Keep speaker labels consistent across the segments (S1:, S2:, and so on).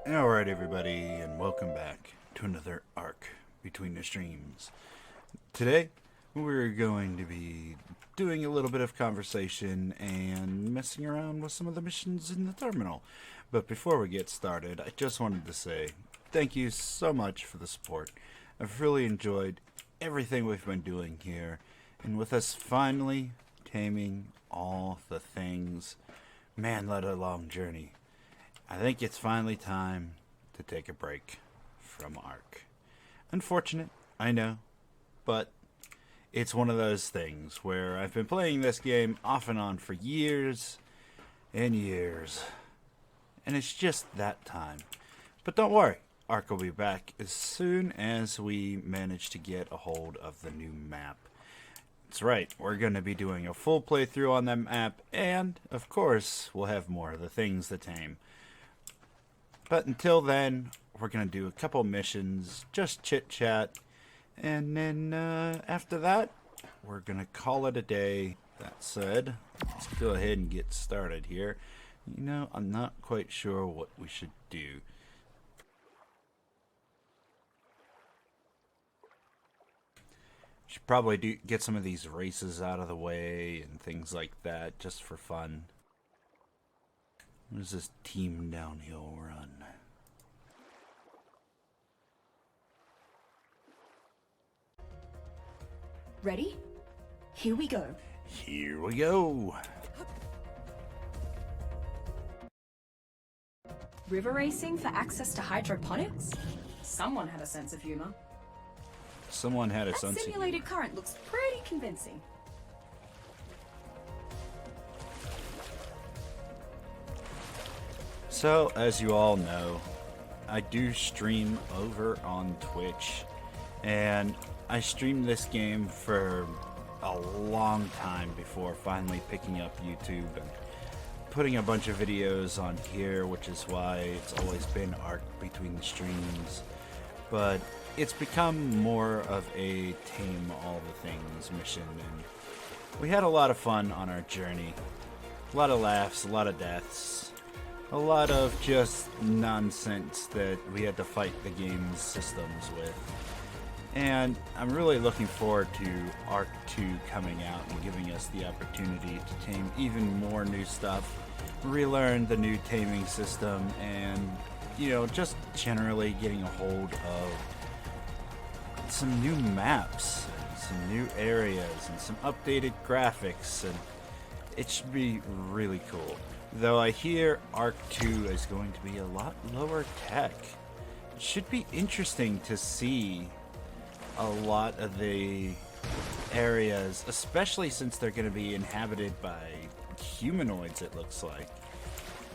S1: Alright everybody, and welcome back to another ARK Between the Streams. Today, we're going to be doing a little bit of conversation and messing around with some of the missions in the terminal. But before we get started, I just wanted to say thank you so much for the support. I've really enjoyed everything we've been doing here, and with us finally taming all the things, man, what a long journey. I think it's finally time to take a break from ARK. Unfortunate, I know, but it's one of those things where I've been playing this game off and on for years and years, and it's just that time. But don't worry, ARK will be back as soon as we manage to get a hold of the new map. That's right, we're going to be doing a full playthrough on that map, and, of course, we'll have more of the things to tame. But until then, we're going to do a couple missions, just chit-chat, and then after that, we're going to call it a day. That said, let's go ahead and get started here. You know, I'm not quite sure what we should do. Should probably get some of these races out of the way and things like that, just for fun. What is this team downhill run?
S2: Ready? Here we go.
S1: Here we go.
S2: River racing for access to hydroponics? Someone had a sense of humor.
S1: Someone had a
S2: That
S1: sense of
S2: simulated current looks pretty convincing.
S1: So, as you all know, I do stream over on Twitch, and I streamed this game for a long time before finally picking up YouTube and putting a bunch of videos on here, which is why it's always been ARK Between the Streams. But it's become more of a tame all the things mission, and we had a lot of fun on our journey. A lot of laughs, a lot of deaths. A lot of just nonsense that we had to fight the game's systems with. And I'm really looking forward to ARK 2 coming out and giving us the opportunity to tame even more new stuff, relearn the new taming system, and, you know, just generally getting a hold of some new maps, some new areas, and some updated graphics, and it should be really cool. Though I hear ARK 2 is going to be a lot lower tech. It should be interesting to see a lot of the areas, especially since they're going to be inhabited by humanoids, it looks like.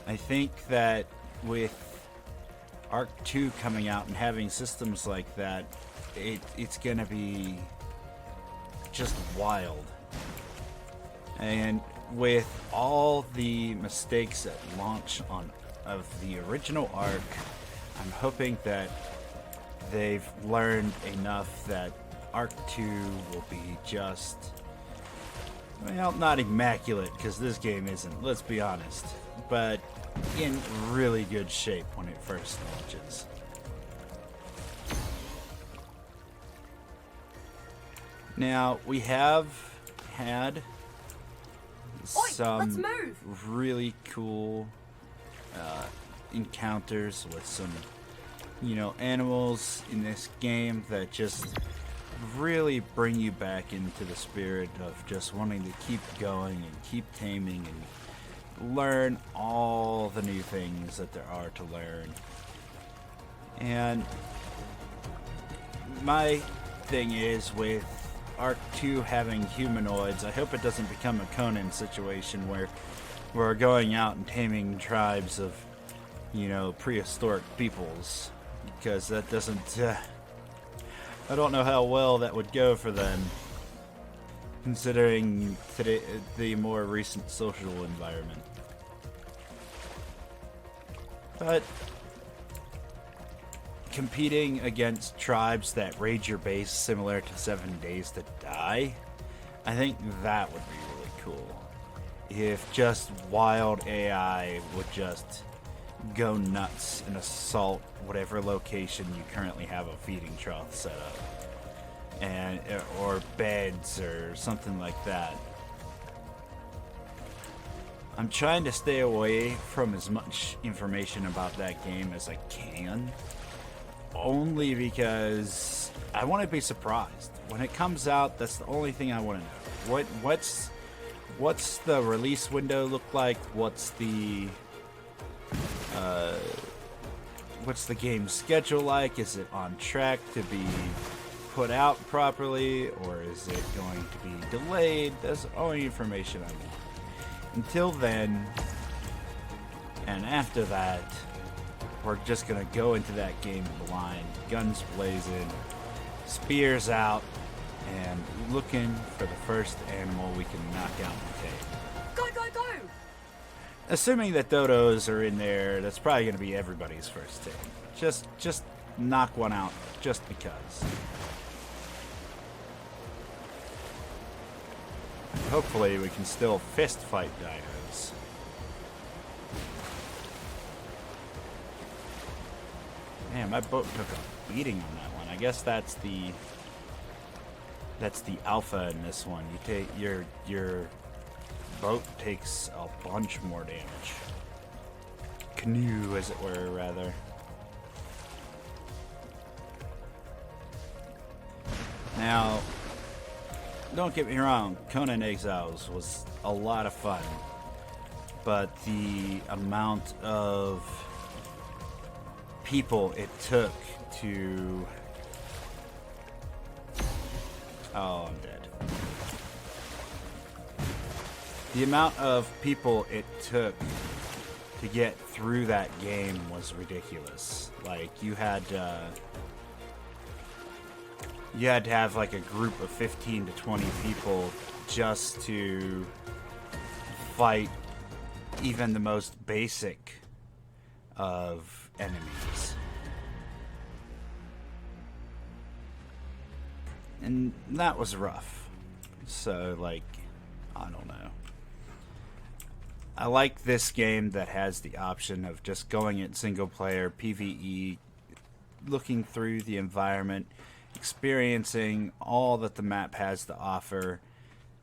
S1: I think that with ARK 2 coming out and having systems like that, it's going to be just wild. And with all the mistakes at launch of the original ARK, I'm hoping that they've learned enough that ARK 2 will be just, well, not immaculate, because this game isn't, let's be honest, but in really good shape when it first launches. Now, we have had some really cool encounters with some, you know, animals in this game that just really bring you back into the spirit of just wanting to keep going and keep taming and learn all the new things that there are to learn. And my thing is, with ARK 2 having humanoids, I hope it doesn't become a Conan situation where we're going out and taming tribes of, you know, prehistoric peoples, because that doesn't, I don't know how well that would go for them, considering today, the more recent social environment. But competing against tribes that raid your base similar to 7 Days to Die, I think that would be really cool. If just wild AI would just go nuts and assault whatever location you currently have a feeding trough set up, and or beds or something like that. I'm trying to stay away from as much information about that game as I can, only because I want to be surprised when it comes out. That's the only thing I want to know. What's the release window look like? What's the game schedule like? Is it on track to be put out properly, or is it going to be delayed? That's the only information I want. Until then, and after that, we're just gonna go into that game blind, guns blazing, spears out, and looking for the first animal we can knock out and take.
S2: Go, go, go!
S1: Assuming that dodos are in there, that's probably gonna be everybody's first take. Just knock one out, just because. Hopefully we can still fist fight dinos. Man, my boat took a beating on that one. I guess that's the alpha in this one. You take your boat takes a bunch more damage. Canoe, as it were, rather. Now, don't get me wrong, Conan Exiles was a lot of fun, but the amount of people it took to... Oh, I'm dead. The amount of people it took to get through that game was ridiculous. Like, you had to have like a group of 15 to 20 people just to fight even the most basic of enemies. And that was rough. So, like, I don't know. I like this game that has the option of just going at single player, PvE, looking through the environment, experiencing all that the map has to offer,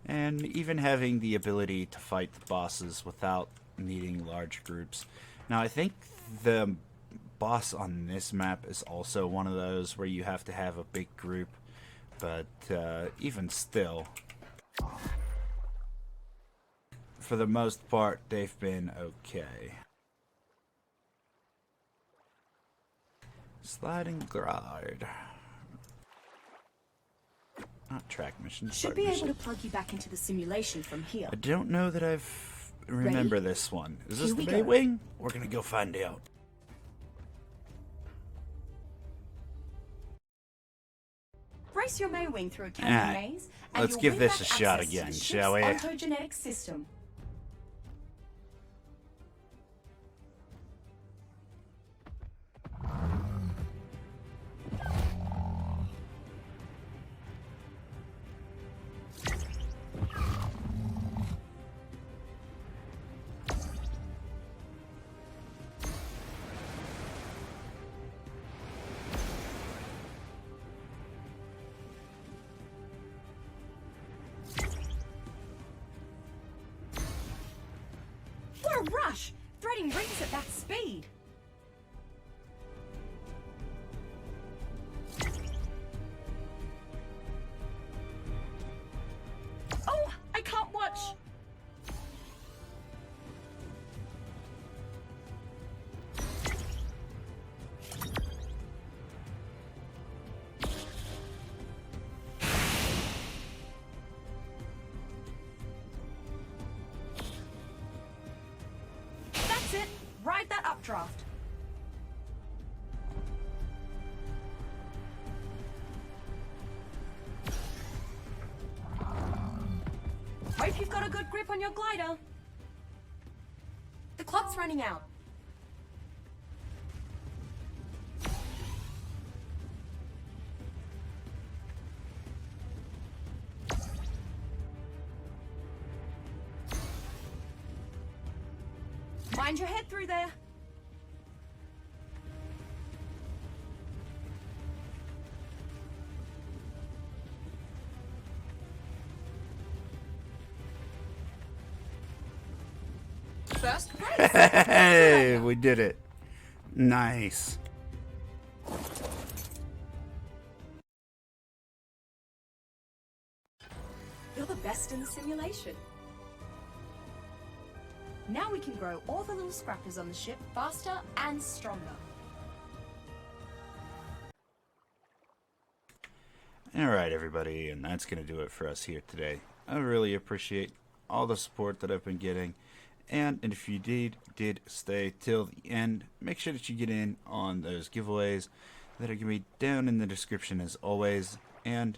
S1: and even having the ability to fight the bosses without needing large groups. Now, I think the boss on this map is also one of those where you have to have a big group, but even still, for the most part, they've been okay. Sliding glide. Not track missions.
S2: Should be able to plug you back into the simulation from here.
S1: I don't know that I remember
S2: Ready?
S1: this one. Is this
S2: Here
S1: the
S2: we
S1: Bay
S2: go.
S1: Wing? We're gonna go find out.
S2: Brace your Maywing through a canyon
S1: Alright,
S2: maze, and
S1: let's
S2: you'll
S1: give
S2: win
S1: this
S2: back
S1: a shot
S2: access to
S1: again,
S2: the
S1: shall
S2: ship's
S1: we?
S2: Ontogenetic system. What a rush! Threading rings at that speed! Oh, I can't watch! That's it! Ride that updraft! Hope you've got a good grip on your glider. The clock's running out. Mind your head through there. first place!
S1: Hey, we did it. Nice.
S2: You're the best in the simulation. Now we can grow all the little scrappers on the ship faster and stronger.
S1: Alright, everybody, and that's going to do it for us here today. I really appreciate all the support that I've been getting, and if you did stay till the end, make sure that you get in on those giveaways that are going to be down in the description as always, and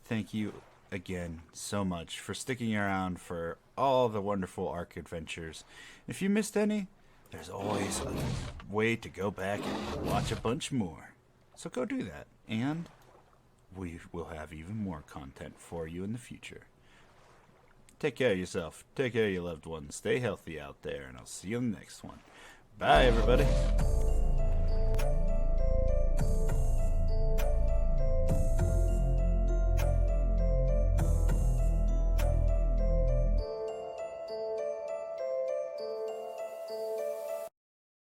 S1: thank you again so much for sticking around for all the wonderful ARK adventures. If you missed any, there's always a way to go back and watch a bunch more. So go do that, and we will have even more content for you in the future. Take care of yourself, take care of your loved ones, stay healthy out there, and I'll see you in the next one. Bye, everybody.